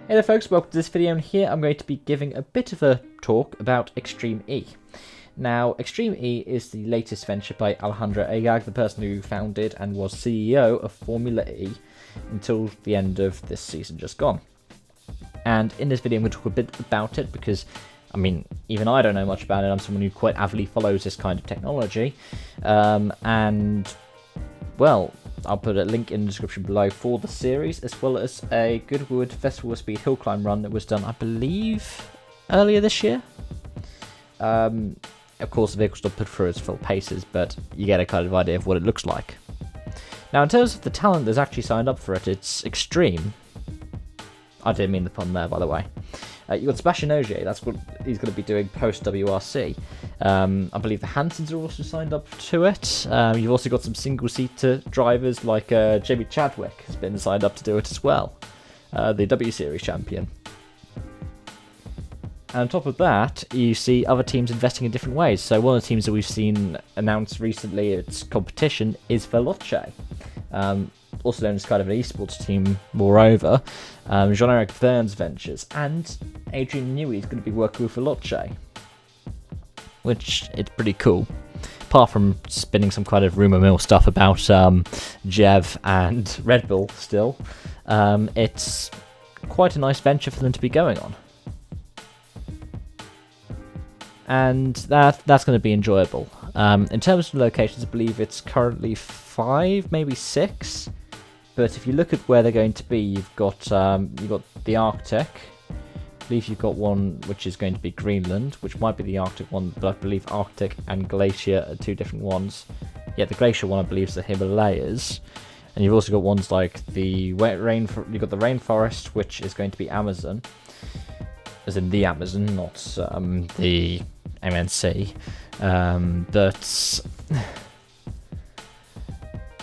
Hey there folks, welcome to this video, and here I'm going to be giving a bit of a talk about Extreme E. Now, Extreme E is the latest venture by Alejandro Agag, the person who founded and was CEO of Formula E until the end of this season just gone. And in this video I'm going to talk a bit about it because, I mean, even I don't know much about it. I'm someone who quite avidly follows this kind of technology. Well, I'll put a link in the description below for the series, as well as a Goodwood Festival Speed hill climb run that was done, I believe, earlier this year. Of course, the vehicle's not put through its full paces, but you get a kind of idea of what it looks like. Now, in terms of the talent that's actually signed up for it, it's extreme. I didn't mean the pun there, by the way. You've got Sebastian Ogier, that's what he's going to be doing post-WRC. I believe the Hansons are also signed up to it. You've also got some single-seater drivers like Jamie Chadwick has been signed up to do it as well, the W Series champion. And on top of that, you see other teams investing in different ways. So one of the teams that we've seen announced recently its competition is Veloce. Also known as kind of an esports team, moreover. Jean-Eric Verne's ventures, and Adrian Newey is going to be working with Veloce, which is pretty cool. Apart from spinning some kind of rumour mill stuff about Jev and Red Bull still, it's quite a nice venture for them to be going on. And that's going to be enjoyable. In terms of locations, I believe it's currently 5, maybe 6. But if you look at where they're going to be, you've got the Arctic. I believe you've got one which is going to be Greenland, which might be the Arctic one, but I believe Arctic and Glacier are two different ones. Yeah, the Glacier one I believe is the Himalayas, and you've also got ones like the you've got the rainforest, which is going to be Amazon, as in the Amazon, not the MNC, but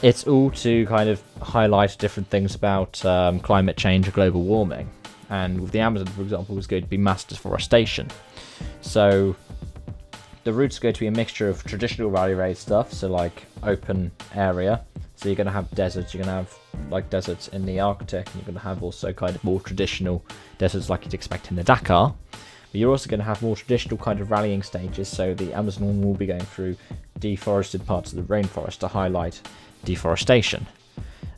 it's all to kind of highlight different things about climate change or global warming. And with the Amazon, for example, is going to be mass deforestation. So the route's going to be a mixture of traditional rally race stuff, so like open area. So you're going to have deserts, you're going to have like deserts in the Arctic, and you're going to have also kind of more traditional deserts like you'd expect in the Dakar. But you're also going to have more traditional kind of rallying stages, so the Amazon will be going through deforested parts of the rainforest to highlight deforestation.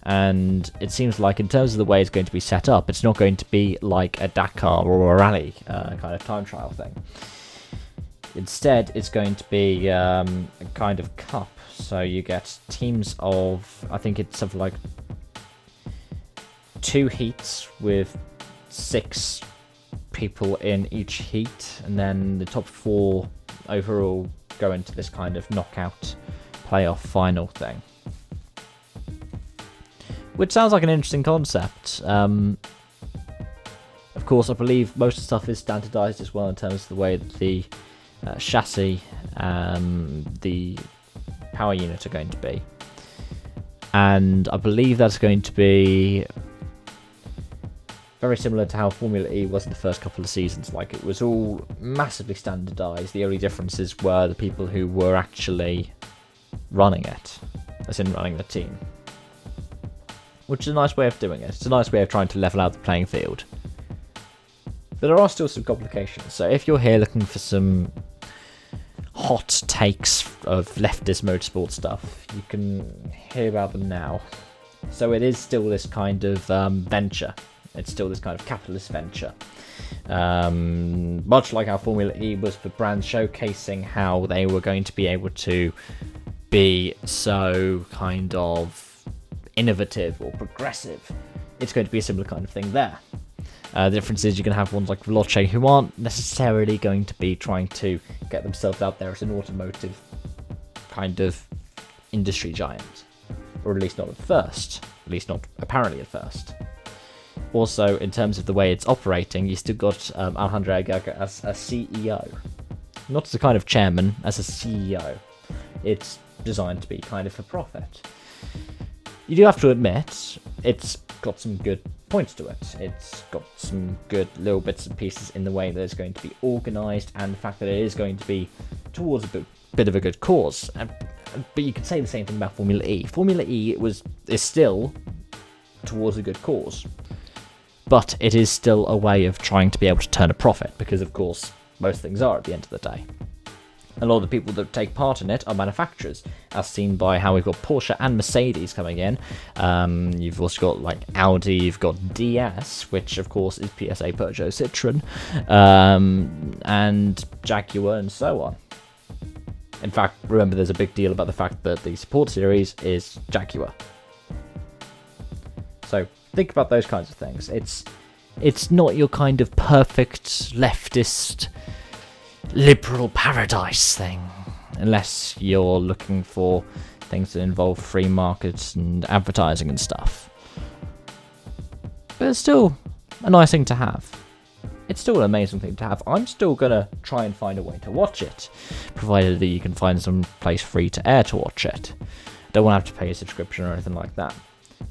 And it seems like in terms of the way it's going to be set up, it's not going to be like a Dakar or a rally kind of time trial thing. Instead, it's going to be a kind of cup. So you get teams of, I think it's something like 2 heats with 6 people in each heat, and then the top 4 overall go into this kind of knockout playoff final thing. Which sounds like an interesting concept. Of course, I believe most of the stuff is standardized as well in terms of the way that the chassis, the power unit are going to be. And I believe that's going to be very similar to how Formula E was in the first couple of seasons. Like, it was all massively standardized. The only differences were the people who were actually running it, as in running the team. Which is a nice way of doing it. It's a nice way of trying to level out the playing field. But there are still some complications. So if you're here looking for some hot takes of leftist motorsport stuff, you can hear about them now. So it is still this kind of venture. It's still this kind of capitalist venture. Much like how Formula E was for brands showcasing how they were going to be able to be so kind of innovative or progressive, it's going to be a similar kind of thing there. The difference is you're going to have ones like Veloce who aren't necessarily going to be trying to get themselves out there as an automotive kind of industry giant, or at least not at first, at least not apparently at first. Also, in terms of the way it's operating, you still got Alejandro Agag as a CEO, not as a kind of chairman, as a CEO. It's designed to be kind of for profit. You do have to admit, it's got some good points to it. It's got some good little bits and pieces in the way that it's going to be organised, and the fact that it is going to be towards a bit of a good cause. But you could say the same thing about Formula E. Formula E is still towards a good cause. but it is still a way of trying to be able to turn a profit, because of course most things are at the end of the day. A lot of the people that take part in it are manufacturers, as seen by how we've got Porsche and Mercedes coming in. You've also got like Audi, you've got DS, which of course is PSA Peugeot Citroën, and Jaguar, and so on. In fact, remember, there's a big deal about the fact that the support series is Jaguar. So think about those kinds of things. It's not your kind of perfect leftist liberal paradise thing, unless you're looking for things that involve free markets and advertising and stuff. But it's still a nice thing to have. It's still an amazing thing to have. I'm still gonna try and find a way to watch it, provided that you can find some place free to air to watch it. Don't want to have to pay a subscription or anything like that.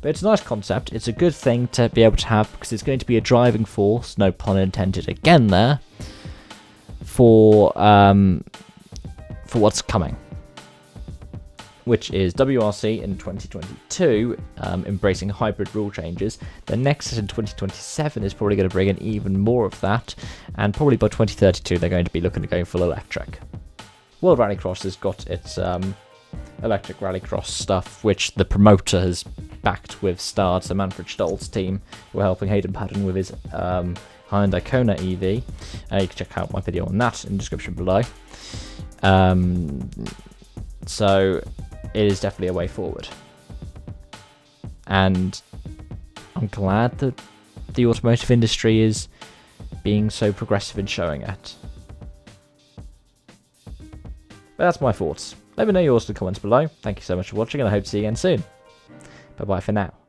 But it's a nice concept. It's a good thing to be able to have, because it's going to be a driving force, no pun intended again there, for what's coming, which is WRC in 2022, embracing hybrid rule changes. The next in 2027 is probably going to bring in even more of that, and probably by 2032 they're going to be looking at going full electric. World Rallycross has got its electric rallycross stuff, which the promoter has backed with Stard, so Manfred Stoll's team, who are helping Hayden Paddon with his Hyundai Kona EV. You can check out my video on that in the description below. So it is definitely a way forward, and I'm glad that the automotive industry is being so progressive in showing it. But that's my thoughts. Let me know yours in the comments below. Thank you so much for watching, and I hope to see you again soon. Bye bye for now.